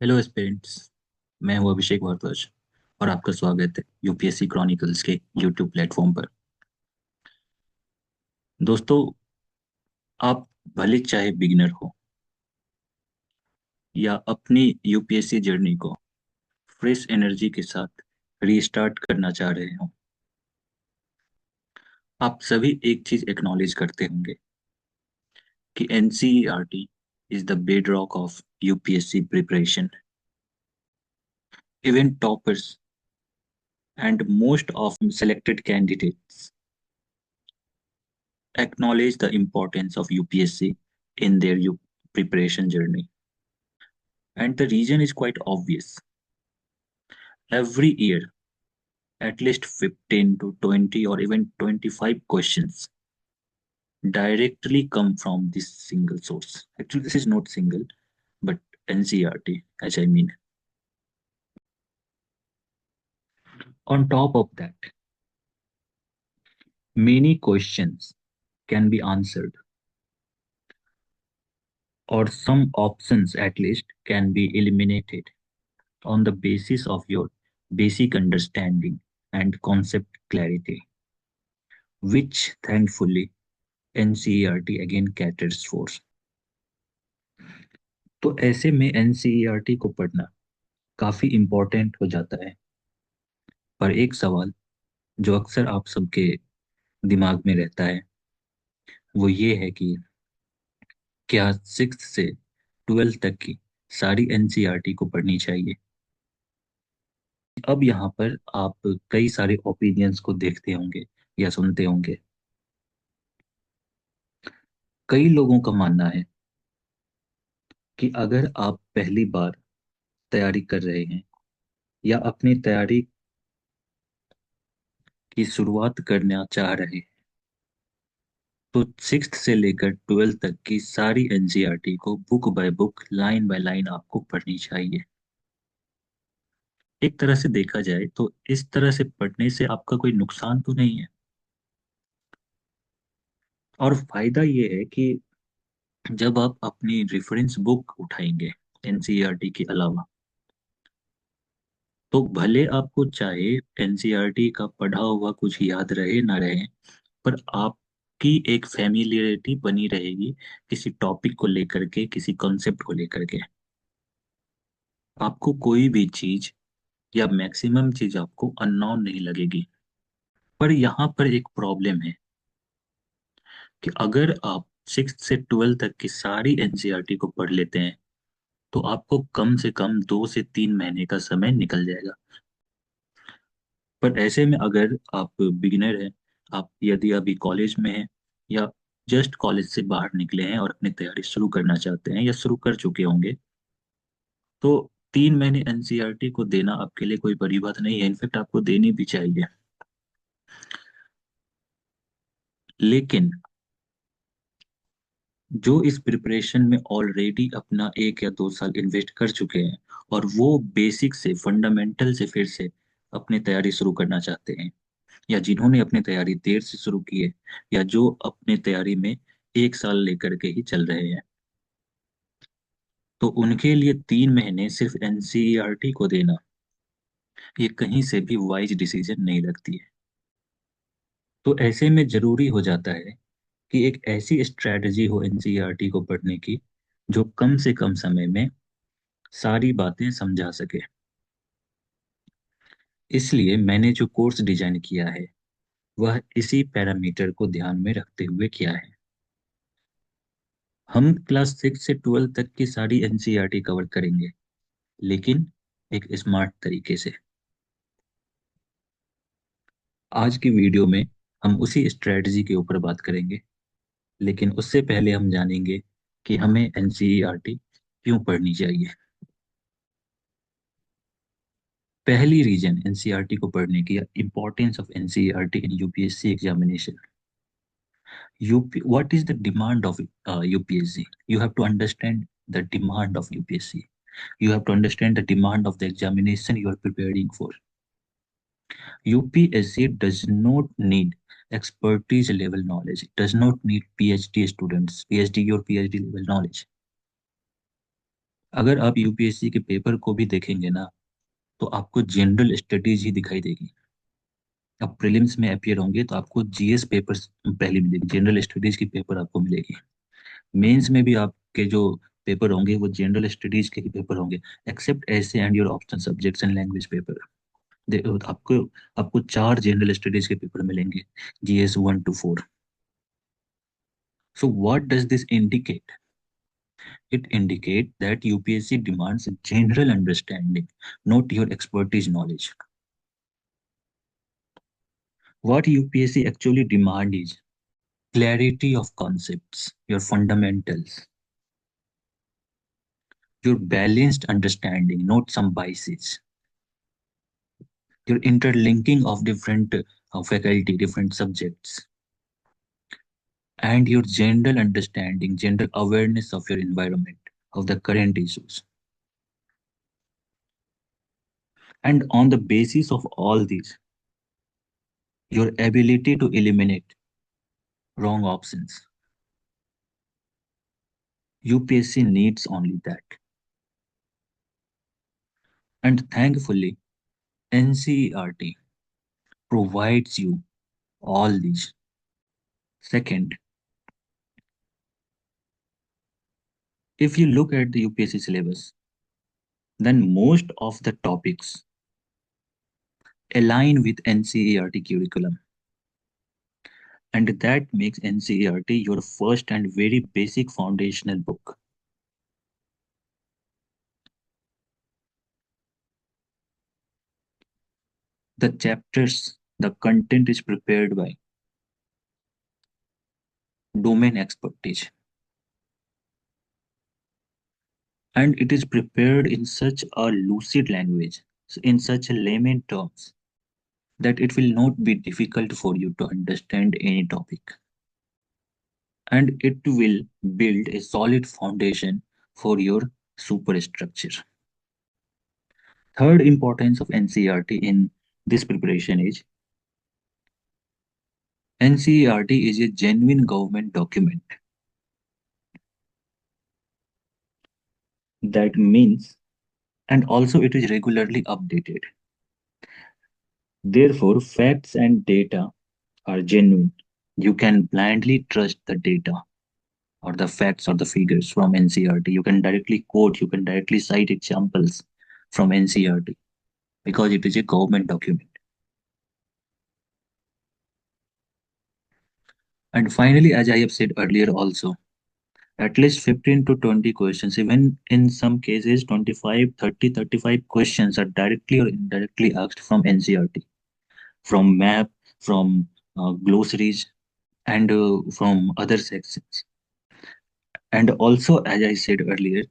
Hello aspirants. मैं हूं अभिषेक भारद्वाज और आपका स्वागत है यूपीएससी क्रॉनिकल्स के यूट्यूब प्लेटफॉर्म पर। दोस्तों, आप भले चाहे बिगिनर हो या अपनी यूपीएससी जर्नी को फ्रेश एनर्जी के साथ रीस्टार्ट करना चाह रहे हो, आप सभी एक चीज एक्नॉलेज करते होंगे कि NCERT is the bedrock of UPSC preparation. Even toppers and most of selected candidates acknowledge the importance of UPSC in their preparation journey. And the reason is quite obvious. Every year, at least 15 to 20 or even 25 questions directly come from this single source. Actually, this is not single, but NCRT, as I mean. On top of that, many questions can be answered, or some options at least can be eliminated on the basis of your basic understanding and concept clarity, which thankfully NCERT again caters for. तो ऐसे में NCERT को पढ़ना काफी important हो जाता है। पर एक सवाल जो अक्सर आप सबके दिमाग में रहता है वो ये है कि क्या सिक्स से ट्वेल्थ तक की सारी एनसीईआरटी को पढ़नी चाहिए। अब यहाँ पर आप कई सारे ओपिनियंस को देखते होंगे या सुनते होंगे। कई लोगों का मानना है कि अगर आप पहली बार तैयारी कर रहे हैं या अपनी तैयारी की शुरुआत करना चाह रहे हैं तो सिक्स्थ से लेकर ट्वेल्थ तक की सारी एनसीईआरटी को book by book line by line आपको पढ़नी चाहिए। एक तरह से देखा जाए तो इस तरह से पढ़ने से आपका कोई नुकसान तो नहीं है, और फायदा ये है कि जब आप अपनी रेफरेंस बुक उठाएंगे एनसीईआरटी के अलावा, तो भले आपको चाहे एनसीईआरटी का पढ़ा हुआ कुछ याद रहे ना रहे, पर आपकी एक फैमिलियरिटी बनी रहेगी किसी टॉपिक को लेकर के, किसी कॉन्सेप्ट को लेकर के। आपको कोई भी चीज या मैक्सिमम चीज आपको अननोन नहीं लगेगी। पर यहाँ पर एक प्रॉब्लम है कि अगर आप सिक्स से ट्वेल्थ तक की सारी एनसीईआरटी को पढ़ लेते हैं तो आपको कम से कम 2 से 3 महीने का समय निकल जाएगा। पर ऐसे में अगर आप बिगिनर हैं, आप यदि अभी कॉलेज में हैं या जस्ट कॉलेज से बाहर निकले हैं और अपनी तैयारी शुरू करना चाहते हैं या शुरू कर चुके होंगे, तो 3 महीने एनसीईआरटी को देना आपके लिए कोई बड़ी बात नहीं है। इनफेक्ट आपको देनी भी चाहिए। लेकिन जो इस प्रिपरेशन में ऑलरेडी अपना 1 या 2 साल इन्वेस्ट कर चुके हैं और वो बेसिक से फंडामेंटल से फिर से अपनी तैयारी शुरू करना चाहते हैं, या जिन्होंने अपनी तैयारी देर से शुरू की है, या जो अपनी तैयारी में 1 साल लेकर के ही चल रहे हैं, तो उनके लिए 3 महीने सिर्फ एनसीईआरटी को देना ये कहीं से भी वाइज डिसीजन नहीं लगती है। तो ऐसे में जरूरी हो जाता है कि एक ऐसी स्ट्रेटजी हो एनसीईआरटी को पढ़ने की जो कम से कम समय में सारी बातें समझा सके। इसलिए मैंने जो कोर्स डिजाइन किया है वह इसी पैरामीटर को ध्यान में रखते हुए किया है। हम क्लास 6 से 12 तक की सारी एनसीईआरटी कवर करेंगे, लेकिन एक स्मार्ट तरीके से। आज की वीडियो में हम उसी स्ट्रेटजी के ऊपर बात करेंगे, लेकिन उससे पहले हम जानेंगे कि हमें एनसीईआरटी क्यों पढ़नी चाहिए। पहली रीजन एनसीईआरटी को पढ़ने की, importance of NCERT in UPSC examination. What is the demand of UPSC? You have to understand the demand of UPSC. You have to understand the demand of the examination you are preparing for. UPSC does not need expertise level knowledge. It does not need PhD students, PhD or PhD level knowledge. अगर आप UPSC के paper को भी देखेंगे ना, तो आपको general studies ही दिखाई देगी। अब प्रीलिम्स में अपियर होंगे तो आपको जीएस पेपर पहले मिलेगी, जनरल स्टडीज की पेपर आपको मिलेगी। मेंस में भी आपके जो पेपर होंगे वो जनरल स्टडीज के ही पेपर होंगे, एक्सेप्ट ऐसे and your option subjects and language paper. आपको आपको चार जनरल स्टडीज के पेपर मिलेंगे, GS 1 to 4। So what does this indicate? It indicates that UPSC demands general understanding, not your expertise knowledge. What UPSC actually demands is clarity of concepts, your fundamentals, your balanced understanding, not some biases, your interlinking of different faculty, different subjects, and your general understanding, general awareness of your environment, of the current issues. And on the basis of all these, your ability to eliminate wrong options. UPSC needs only that. And thankfully, NCERT provides you all these. Second, if you look at the UPSC syllabus, then most of the topics align with NCERT curriculum. And that makes NCERT your first and very basic foundational book. The chapters, the content is prepared by domain expertise. And it is prepared in such a lucid language, in such a layman terms, that it will not be difficult for you to understand any topic. And it will build a solid foundation for your superstructure. Third importance of NCERT in this preparation is NCERT is a genuine government document. That means, and also it is regularly updated. Therefore, facts and data are genuine. You can blindly trust the data or the facts or the figures from NCERT. You can directly quote, you can directly cite examples from NCERT because it is a government document. And finally, as I have said earlier also, at least 15 to 20 questions, even in some cases 25, 30, 35 questions are directly or indirectly asked from NCERT, from map, from glossaries, and from other sections. And also, as I said earlier,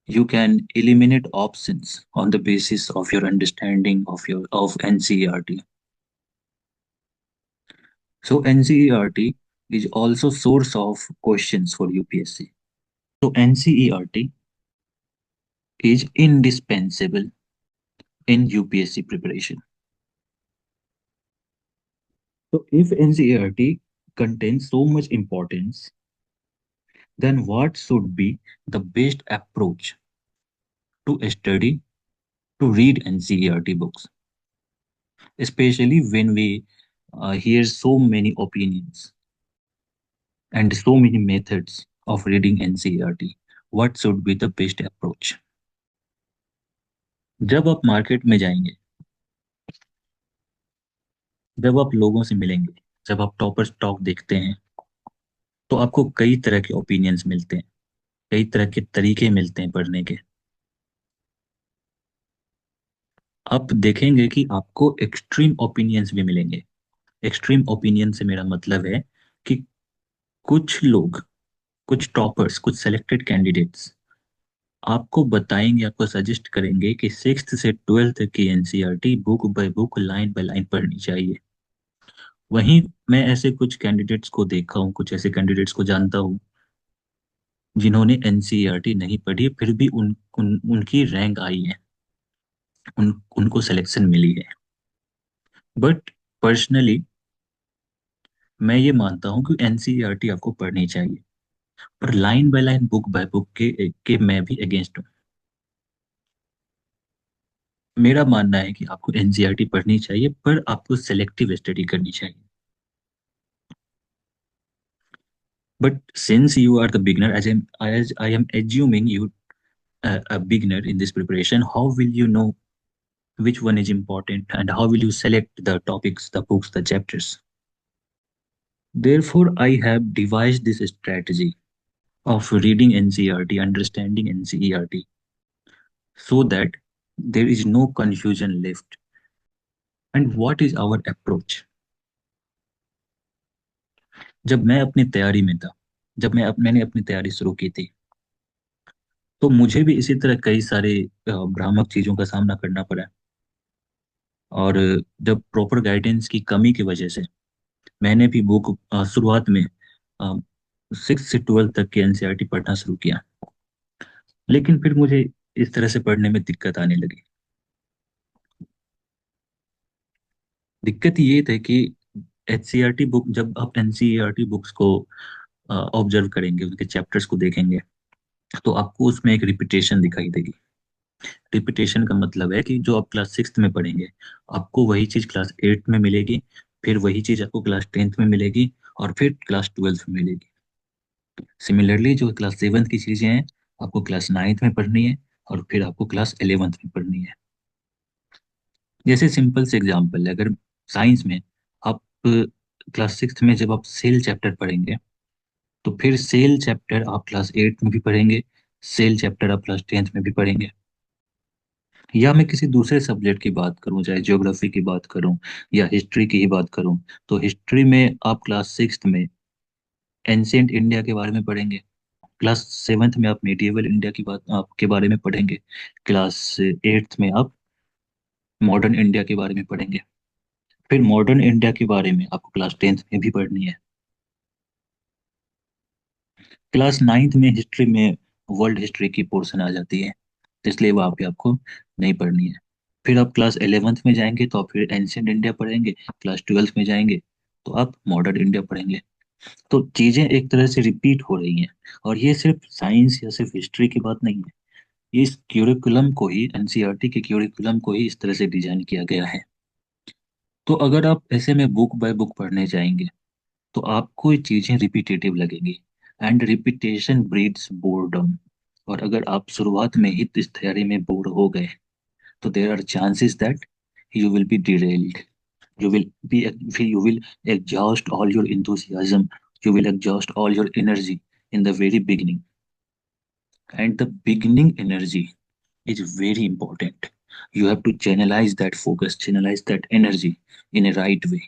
you can eliminate options on the basis of your understanding of NCERT. So NCERT is also source of questions for UPSC. So NCERT is indispensable in UPSC preparation. So if NCERT contains so much importance, then what should be the best approach to study, to read NCERT books, especially when we hear so many opinions and so many methods of reading NCERT? What should be the best approach? जब आप market में जाएंगे, जब आप लोगों से मिलेंगे, जब आप टॉपर स्टॉक देखते हैं, तो आपको कई तरह के ओपिनियंस मिलते हैं, कई तरह के तरीके मिलते हैं पढ़ने के। आप देखेंगे कि आपको एक्सट्रीम ओपिनियंस भी मिलेंगे। एक्सट्रीम ओपिनियन से मेरा मतलब है कि कुछ लोग, कुछ टॉपर्स, कुछ सेलेक्टेड कैंडिडेट्स आपको बताएंगे, आपको सजेस्ट करेंगे कि 6th से 12th की NCERT book by book, line by line पढ़नी चाहिए। वहीं मैं ऐसे कुछ कैंडिडेट्स को देखा हूँ, कुछ ऐसे कैंडिडेट्स को जानता हूँ जिन्होंने एनसीईआरटी नहीं पढ़ी, फिर भी उनकी रैंक आई है, उनको सिलेक्शन मिली है। बट पर्सनली मैं ये मानता हूँ कि एनसीईआरटी आपको पढ़नी चाहिए। पर line by line book by book के मैं भी अगेंस्ट हूँ। मेरा मानना है कि आपको एनसीईआरटी पढ़नी चाहिए, पर आपको सेलेक्टिव स्टडी करनी चाहिए। But since you are the beginner, as I am assuming you a beginner in this preparation, how will you know which one is important and how will you select the topics, the books, the chapters? Therefore, I have devised this strategy of reading NCERT, understanding NCERT, so that there is no confusion left. And what is our approach? जब मैं अपनी तैयारी में था, मैंने अपनी तैयारी शुरू की थी, तो मुझे भी इसी तरह कई सारे भ्रामक चीजों का सामना करना पड़ा। और जब प्रॉपर गाइडेंस की कमी की वजह से मैंने भी बुक शुरुआत में 6 से 12 तक की एनसीईआरटी पढ़ना शुरू किया, लेकिन फिर मुझे इस तरह से पढ़ने में दिक्कत आने लगी। दिक्कत ये थी कि एचसीईआरटी बुक, जब आप एनसीईआरटी बुक्स को ऑब्जर्व करेंगे, उनके चैप्टर्स को देखेंगे, तो आपको उसमें एक रिपीटेशन दिखाई देगी। रिपीटेशन का मतलब है कि जो आप क्लास 6 में पढ़ेंगे, आपको वही चीज क्लास 8 में मिलेगी, फिर वही चीज आपको क्लास 10th में मिलेगी, और फिर क्लास 12th में मिलेगी। सिमिलरली जो क्लास 7th की चीजें हैं, आपको क्लास 9th में पढ़नी है, और फिर आपको क्लास 11th में पढ़नी है। जैसे सिंपल से एग्जांपल है, अगर साइंस में आप क्लास 6 में जब आप सेल चैप्टर पढ़ेंगे, तो फिर सेल चैप्टर आप क्लास 8 में भी पढ़ेंगे, सेल चैप्टर आप क्लास 10th में भी पढ़ेंगे। या मैं किसी दूसरे सब्जेक्ट की बात करूं, चाहे ज्योग्राफी की बात करूं या हिस्ट्री की ही बात करूं, तो हिस्ट्री में आप क्लास 6 में एंशियंट इंडिया के बारे में पढ़ेंगे, क्लास 7th में आप मेडिएवल इंडिया की बात आपके बारे में पढ़ेंगे, क्लास 8th में आप मॉडर्न इंडिया के बारे में पढ़ेंगे, फिर मॉडर्न इंडिया के बारे में आपको क्लास 10th में भी पढ़नी है। क्लास 9th में हिस्ट्री में वर्ल्ड हिस्ट्री की पोर्शन आ जाती है, तो इसलिए वहाँ पे आपको नहीं पढ़नी है। फिर आप क्लास 11th में जाएंगे तो आप फिर एंशियंट इंडिया पढ़ेंगे, क्लास 12th में जाएंगे तो आप मॉडर्न इंडिया पढ़ेंगे। तो चीजें एक तरह से रिपीट हो रही हैं। और ये सिर्फ साइंस या सिर्फ हिस्ट्री की बात नहीं है, ये इस क्यूरिकुलम को ही, एनसीईआरटी के क्यूरिकुलम को ही इस तरह से डिजाइन किया गया है। तो अगर आप ऐसे में बुक बाय बुक पढ़ने जाएंगे, तो आपको ये चीजें रिपीटेटिव लगेंगी, एंड रिपीटेशन ब्रीड्स बोर्डम। और अगर आप शुरुआत में ही इस तैयारी में बोर हो गए, तो there are chances that you will be derailed, you will you will exhaust all your enthusiasm, you will exhaust all your energy in the very beginning. And the beginning energy is very important. You have to channelize that focus, channelize that energy in a right way.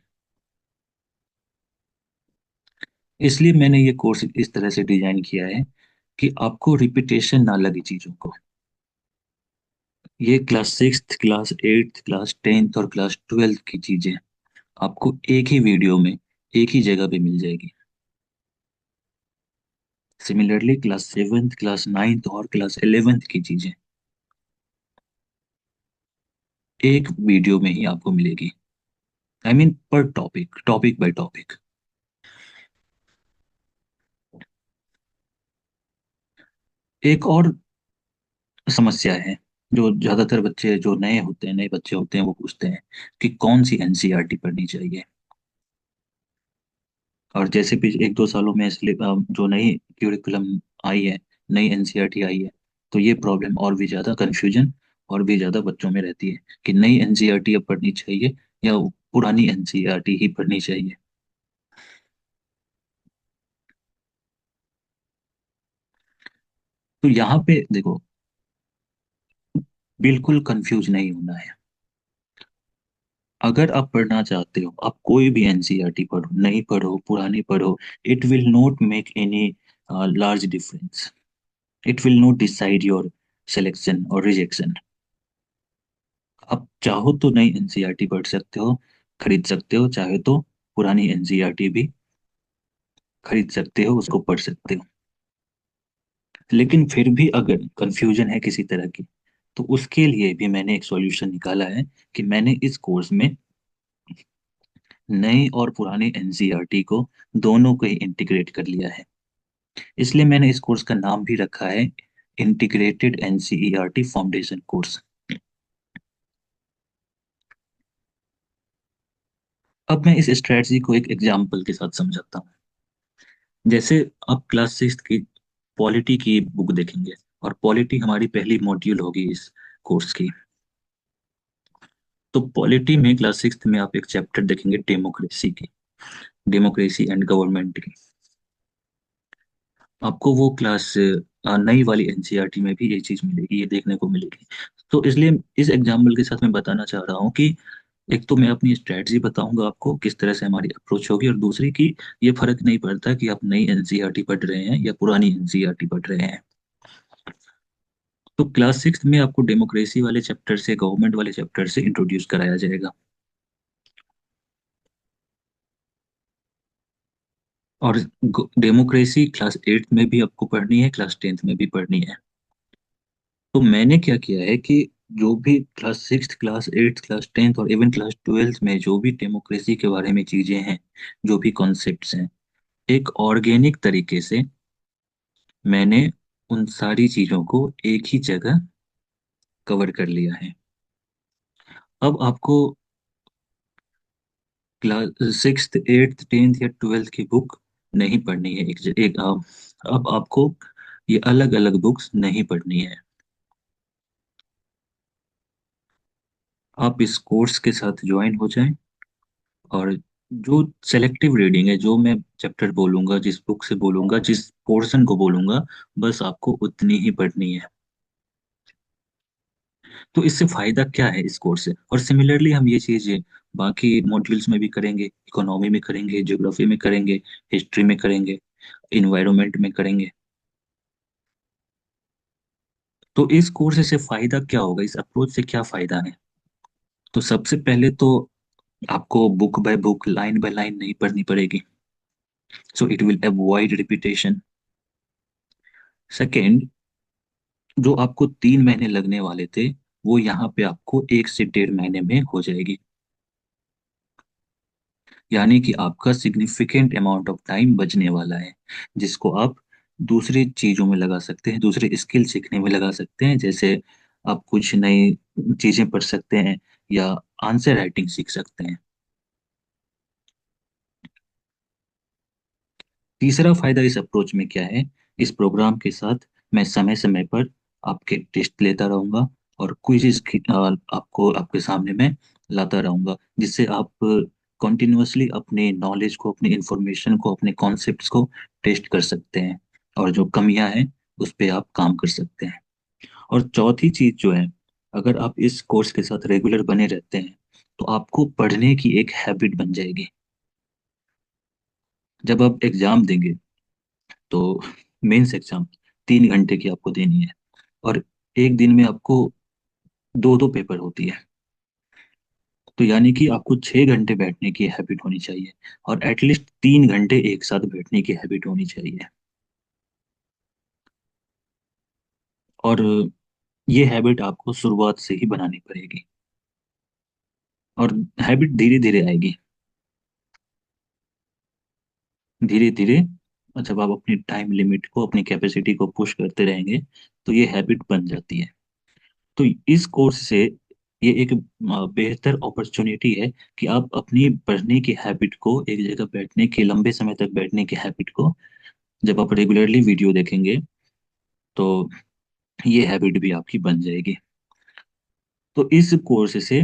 इसलिए मैंने ये course इस तरह से design किया है कि आपको रिपीटेशन ना लगे चीजों को। ये class 6th, class 8th, class 10th और क्लास 12th की चीजें आपको एक ही वीडियो में, एक ही जगह पे मिल जाएगी। Similarly class 7th, class 9th और क्लास 11th की चीजें एक वीडियो में ही आपको मिलेगी। आई मीन पर टॉपिक, टॉपिक बाय टॉपिक। एक और समस्या है, जो ज्यादातर बच्चे जो नए होते हैं, नए बच्चे होते हैं, वो पूछते हैं कि कौन सी एनसीईआरटी पढ़नी चाहिए। और जैसे भी 1-2 सालों में जो नई क्यूरिकुलम आई है, नई एनसीईआरटी आई है, तो ये प्रॉब्लम और भी ज्यादा, कंफ्यूजन और भी ज्यादा बच्चों में रहती है कि नई एनसीईआरटी अब पढ़नी चाहिए या पुरानी एनसीईआरटी ही पढ़नी चाहिए। तो यहाँ पे देखो, बिल्कुल कंफ्यूज नहीं होना है। अगर आप पढ़ना चाहते हो, आप कोई भी एनसीईआरटी पढ़ो, नई पढ़ो, पुरानी पढ़ो, it will not make any large difference, it will not decide your selection और रिजेक्शन। आप चाहो तो नई एनसीईआरटी पढ़ सकते हो, खरीद सकते हो, चाहे तो पुरानी एनसीईआरटी भी खरीद सकते हो, उसको पढ़ सकते हो। लेकिन फिर भी अगर कंफ्यूजन है किसी तरह की, तो उसके लिए भी मैंने एक सॉल्यूशन निकाला है कि मैंने इस कोर्स में नई और पुरानी एनसीईआरटी को, दोनों को ही इंटीग्रेट कर लिया है। इसलिए मैंने इस कोर्स का नाम भी रखा है इंटीग्रेटेड एनसीईआरटी फाउंडेशन कोर्स। अब मैं इस स्ट्रेटजी को एक एग्जाम्पल के साथ समझाता हूँ। जैसे आप क्लास सिक्स की पॉलिटी की बुक देखेंगे, और पॉलिटी हमारी पहली मॉड्यूल होगी इस कोर्स की। तो पॉलिटी में क्लास सिक्स में आप एक चैप्टर देखेंगे डेमोक्रेसी की, डेमोक्रेसी एंड गवर्नमेंट की। आपको वो क्लास नई वाली एनसीईआरटी में भी ये चीज मिलेगी, ये देखने को मिलेगी। तो इसलिए इस एग्जाम्पल के साथ मैं बताना चाह रहा हूँ कि एक तो मैं अपनी स्ट्रेटजी बताऊंगा आपको किस तरह से हमारी अप्रोच होगी, और दूसरी की ये फर्क नहीं पड़ता कि आप नई एनसीईआरटी पढ़ रहे हैं या पुरानी एनसीईआरटी पढ़ रहे हैं। तो क्लास सिक्स में आपको डेमोक्रेसी वाले चैप्टर से, गवर्नमेंट वाले चैप्टर से इंट्रोड्यूस कराया जाएगा। और डेमोक्रेसी क्लास एट्थ में भी आपको पढ़नी है, क्लास टेंथ में भी पढ़नी है। तो मैंने क्या किया है कि जो भी class six, class eighth, class tenth और इवन क्लास ट्वेल्थ में जो भी डेमोक्रेसी के बारे में चीजें हैं, जो भी कॉन्सेप्ट्स हैं, एक ऑर्गेनिक तरीके से मैंने उन सारी चीजों को एक ही जगह कवर कर लिया है। अब आपको क्लास सिक्स, एट्थ, टेंथ या ट्वेल्थ की बुक नहीं पढ़नी है अब आपको ये अलग अलग बुक्स नहीं पढ़नी है। आप इस कोर्स के साथ ज्वाइन हो जाएं, और जो सेलेक्टिव रीडिंग है, जो मैं चैप्टर बोलूंगा, जिस बुक से बोलूंगा, जिस पोर्शन को बोलूंगा, बस आपको उतनी ही पढ़नी है। तो इससे फायदा क्या है इस कोर्स से? और सिमिलरली हम ये चीजें बाकी मॉड्यूल्स में भी करेंगे, इकोनॉमी में करेंगे, ज्योग्राफी में करेंगे, हिस्ट्री में करेंगे, इन्वायरमेंट में करेंगे। तो इस कोर्स से फायदा क्या होगा, इस अप्रोच से क्या फायदा है? तो सबसे पहले तो आपको book by book, line by line नहीं पढ़नी पड़ेगी, so it will avoid repetition. Second, जो आपको 3 महीने लगने वाले थे, वो यहाँ पे आपको 1 से 1.5 महीने में हो जाएगी। यानी कि आपका सिग्निफिकेंट अमाउंट ऑफ टाइम बचने वाला है, जिसको आप दूसरी चीजों में लगा सकते हैं, दूसरे स्किल सीखने में लगा सकते हैं। जैसे आप कुछ नई चीजें पढ़ सकते हैं, या आंसर राइटिंग सीख सकते हैं। तीसरा फायदा इस अप्रोच में क्या है? इस प्रोग्राम के साथ मैं समय समय पर आपके टेस्ट लेता रहूंगा, और क्विज़ आपको आपके सामने मैं लाता रहूंगा, जिससे आप कंटिन्यूअसली अपने नॉलेज को, अपने इंफॉर्मेशन को, अपने कॉन्सेप्ट्स को टेस्ट कर सकते हैं, और जो कमियां हैं उस पे आप काम कर सकते हैं। और चौथी चीज जो है, अगर आप इस कोर्स के साथ रेगुलर बने रहते हैं, तो आपको पढ़ने की एक हैबिट बन जाएगी। जब आप एग्जाम देंगे, तो मेंस एग्जाम 3 घंटे की आपको देनी है, और एक दिन में आपको दो दो पेपर होती है। तो यानी कि आपको 6 घंटे बैठने की हैबिट होनी चाहिए, और एटलीस्ट 3 घंटे एक साथ बैठने की हैबिट होनी चाहिए। और ये हैबिट आपको शुरुआत से ही बनानी पड़ेगी, और हैबिट धीरे धीरे आएगी, धीरे धीरे। जब आप अपनी टाइम लिमिट को, अपनी कैपेसिटी को पुश करते रहेंगे, तो ये हैबिट बन जाती है। तो इस कोर्स से ये एक बेहतर अपॉर्चुनिटी है कि आप अपनी पढ़ने की हैबिट को, एक जगह बैठने की, लंबे समय तक बैठने की हैबिट को, जब आप रेगुलरली वीडियो देखेंगे, तो ये हैबिट भी आपकी बन जाएगी। तो इस कोर्स से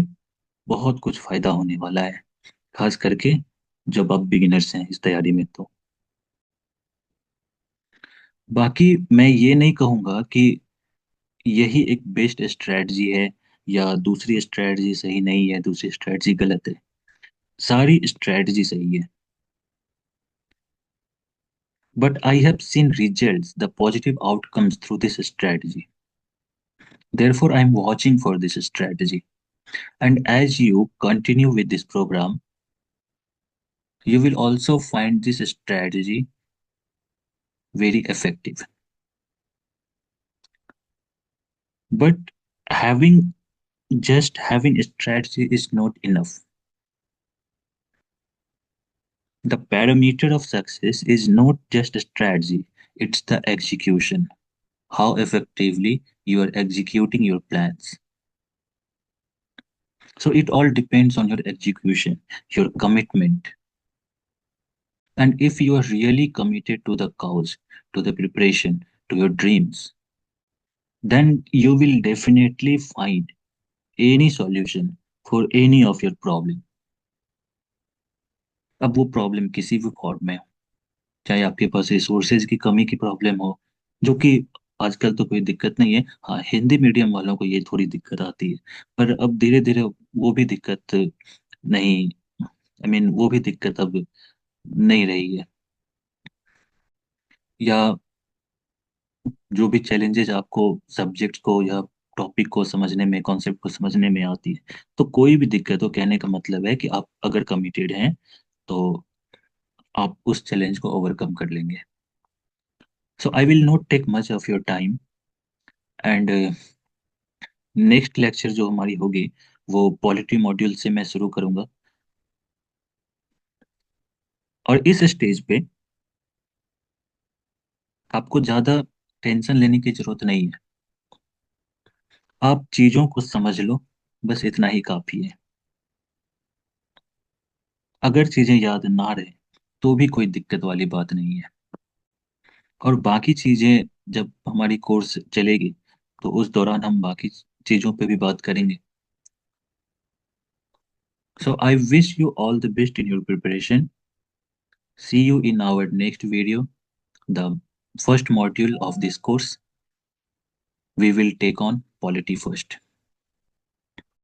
बहुत कुछ फायदा होने वाला है, खास करके जब आप बिगिनर्स हैं इस तैयारी में। तो बाकी मैं ये नहीं कहूँगा कि यही एक बेस्ट स्ट्रेटजी है, या दूसरी स्ट्रेटजी सही नहीं है, दूसरी स्ट्रेटजी गलत है। सारी स्ट्रेटजी सही है, but I have seen results, the positive outcomes through this strategy. Therefore, I am watching for this strategy. And as you continue with this program, you will also find this strategy very effective. But having having a strategy is not enough. The parameter of success is not just a strategy, It's the execution, how effectively you are executing your plans. So it all depends on your execution, your commitment. And if you are really committed to the cause, to the preparation, to your dreams, then you will definitely find any solution for any of your problem. अब वो problem किसी भी form में हो, चाहे आपके पास resources की कमी की प्रॉब्लम हो, जो कि आजकल तो कोई दिक्कत नहीं है। हाँ, हिंदी मीडियम वालों को ये थोड़ी दिक्कत आती है, पर अब धीरे धीरे वो भी दिक्कत नहीं, आई मीन वो भी दिक्कत अब नहीं रही है। या जो भी चैलेंजेस आपको सब्जेक्ट को या टॉपिक को समझने में, कॉन्सेप्ट को समझने में आती है, तो कोई भी दिक्कत हो, कहने का मतलब है कि आप अगर कमिटेड हैं तो आप उस चैलेंज को ओवरकम कर लेंगे। So I will not take much of your time, and next lecture जो हमारी होगी वो पॉलिटी मॉड्यूल से मैं शुरू करूंगा। और इस स्टेज पे आपको ज़्यादा टेंशन लेने की जरूरत नहीं है। आप चीज़ों को समझ लो, बस इतना ही काफ़ी है। अगर चीज़ें याद ना रहे तो भी कोई दिक्कत वाली बात नहीं है। और बाकी चीज़ें जब हमारी कोर्स चलेगी तो उस दौरान हम बाकी चीज़ों पे भी बात करेंगे। So I wish you all the best in your preparation. See you in our next video, the first module of this course. We will take on polity first.